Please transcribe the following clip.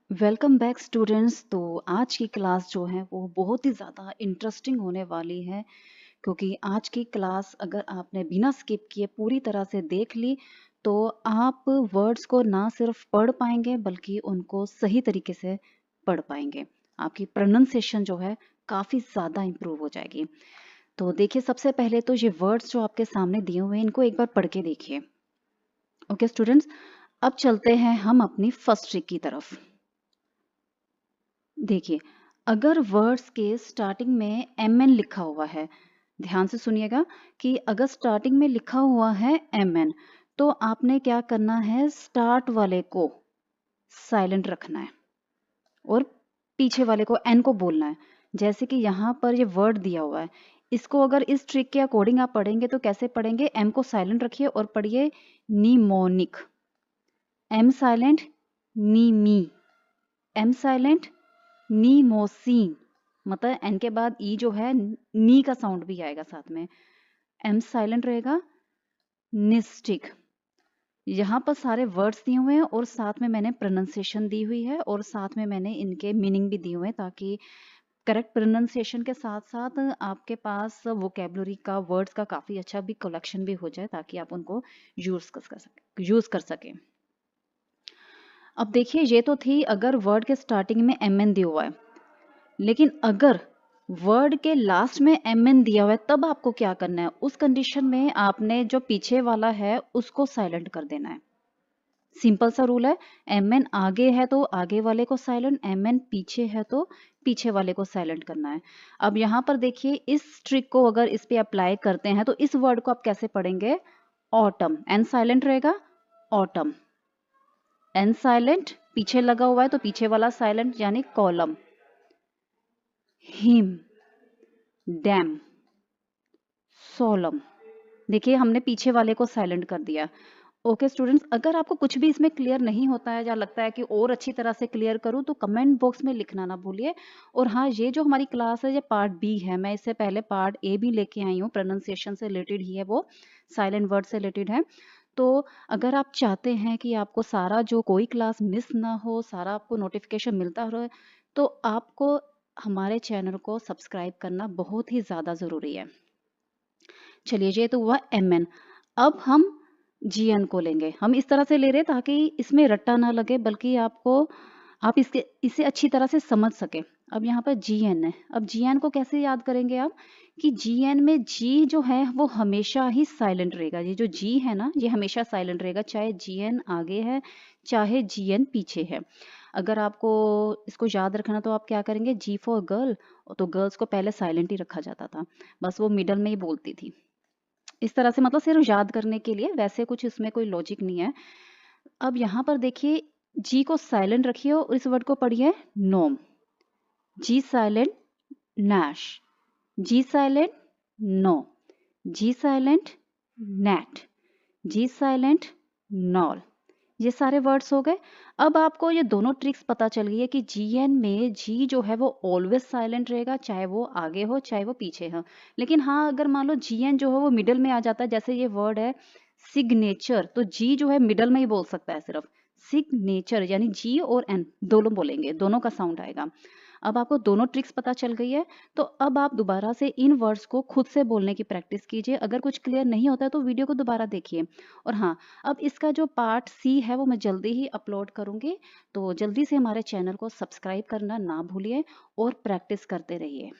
Welcome back students. तो आज की क्लास जो है वो बहुत ही ज़्यादा इंटरेस्टिंग होने वाली है, क्योंकि आज की क्लास अगर आपने बिना स्किप किए पूरी तरह से देख ली तो आप वर्ड्स को ना सिर्फ पढ़ पाएंगे बल्कि उनको सही तरीके से पढ़ पाएंगे। आपकी प्रोनाउंसिएशन जो है काफ़ी ज़्यादा इम्प्रूव हो जाएगी। तो देखिए, सबसे पहले तो ये वर्ड्स जो आपके सामने दिए हुए हैं इनको एक बार पढ़ के देखिए। ओके स्टूडेंट्स, अब चलते हैं हम अपनी फर्स्ट ट्रिक की तरफ। देखिए, अगर वर्ड्स के स्टार्टिंग में एम एन लिखा हुआ है, ध्यान से सुनिएगा कि अगर स्टार्टिंग में लिखा हुआ है एम एन, तो आपने क्या करना है, स्टार्ट वाले को साइलेंट रखना है और पीछे वाले को एन को बोलना है। जैसे कि यहाँ पर ये वर्ड दिया हुआ है, इसको अगर इस ट्रिक के अकॉर्डिंग आप पढ़ेंगे तो कैसे पढ़ेंगे, एम को साइलेंट रखिए और पढ़िए निमोनिक। एम साइलेंट, नीमी। एम साइलेंट, नीमोसीन। मतलब एन के बाद ई जो है नी का साउंड भी आएगा साथ में। एम साइलेंट रहेगा, निस्टिक। यहाँ पर सारे वर्ड्स दिए हुए हैं और साथ में मैंने प्रोनाउंसिएशन दी हुई है और साथ में मैंने इनके मीनिंग भी दिए हुए हैं, ताकि करेक्ट प्रोनाउंसिएशन के साथ साथ आपके पास वोकेबलरी का, वर्ड्स का काफ़ी अच्छा भी कलेक्शन भी हो जाए, ताकि आप उनको यूज़ कर सकें। अब देखिए, ये तो थी अगर वर्ड के स्टार्टिंग में एम एन दिया हुआ है, लेकिन अगर वर्ड के लास्ट में एम एन दिया हुआ है तब आपको क्या करना है, उस कंडीशन में आपने जो पीछे वाला है उसको साइलेंट कर देना है। सिंपल सा रूल है, एम एन आगे है तो आगे वाले को साइलेंट, एम एन पीछे है तो पीछे वाले को साइलेंट करना है। अब यहाँ पर देखिए, इस ट्रिक को अगर इस पे अप्लाई करते हैं तो इस वर्ड को आप कैसे पढ़ेंगे, ऑटम। एन साइलेंट रहेगा, ऑटम। एन साइलेंट, पीछे लगा हुआ है तो पीछे वाला साइलेंट, यानी कॉलम। Him, dam, सोलम। देखिए, हमने पीछे वाले को साइलेंट कर दिया। ओके स्टूडेंट्स, अगर आपको कुछ भी इसमें क्लियर नहीं होता है या लगता है कि और अच्छी तरह से क्लियर करूं तो कमेंट बॉक्स में लिखना ना भूलिए। और हाँ, ये जो हमारी क्लास है ये पार्ट बी है, मैं इससे पहले पार्ट ए भी लेके आई हूँ, प्रोनाउंसिएशन से रिलेटेड ही है, वो साइलेंट वर्ड से रिलेटेड है। तो अगर आप चाहते हैं कि आपको सारा, जो कोई क्लास मिस ना हो, सारा आपको नोटिफिकेशन मिलता रहे, तो आपको हमारे चैनल को सब्सक्राइब करना बहुत ही ज़्यादा ज़रूरी है। चलिए, ये तो हुआ एम एन। अब हम जी एन को लेंगे। हम इस तरह से ले रहे हैं ताकि इसमें रट्टा ना लगे, बल्कि आप इसे अच्छी तरह से समझ सके। अब यहाँ पर जी एन है। अब जी एन को कैसे याद करेंगे आप, कि जी एन में जी जो है वो हमेशा ही साइलेंट रहेगा। ये जो जी है ना, ये हमेशा साइलेंट रहेगा, चाहे जी एन आगे है चाहे जी एन पीछे है। अगर आपको इसको याद रखना तो आप क्या करेंगे, जी फॉर गर्ल, तो गर्ल्स को पहले साइलेंट ही रखा जाता था, बस वो मिडल में ही बोलती थी। इस तरह से, मतलब सिर्फ याद करने के लिए, वैसे कुछ इसमें कोई लॉजिक नहीं है। अब यहाँ पर देखिए, जी को साइलेंट रखिए और इस वर्ड को पढ़िए नोम। जी साइलेंट, नैश। जी साइलेंट, नो। जी साइलेंट, नेट। जी साइलेंट, नॉल। ये सारे वर्ड्स हो गए। अब आपको ये दोनों ट्रिक्स पता चल गई है कि जीएन में जी जो है वो ऑलवेज साइलेंट रहेगा, चाहे वो आगे हो चाहे वो पीछे हो। लेकिन हाँ, अगर मान लो जीएन जो है वो मिडल में आ जाता है, जैसे ये वर्ड है सिग्नेचर, तो जी जो है मिडल में ही बोल सकता है सिर्फ। सिग्नेचर यानी जी और एन दोनों बोलेंगे, दोनों का साउंड आएगा। अब आपको दोनों ट्रिक्स पता चल गई है, तो अब आप दोबारा से इन वर्ड्स को खुद से बोलने की प्रैक्टिस कीजिए। अगर कुछ क्लियर नहीं होता है तो वीडियो को दोबारा देखिए। और हाँ, अब इसका जो पार्ट सी है वो मैं जल्दी ही अपलोड करूँगी, तो जल्दी से हमारे चैनल को सब्सक्राइब करना ना भूलिए और प्रैक्टिस करते रहिए।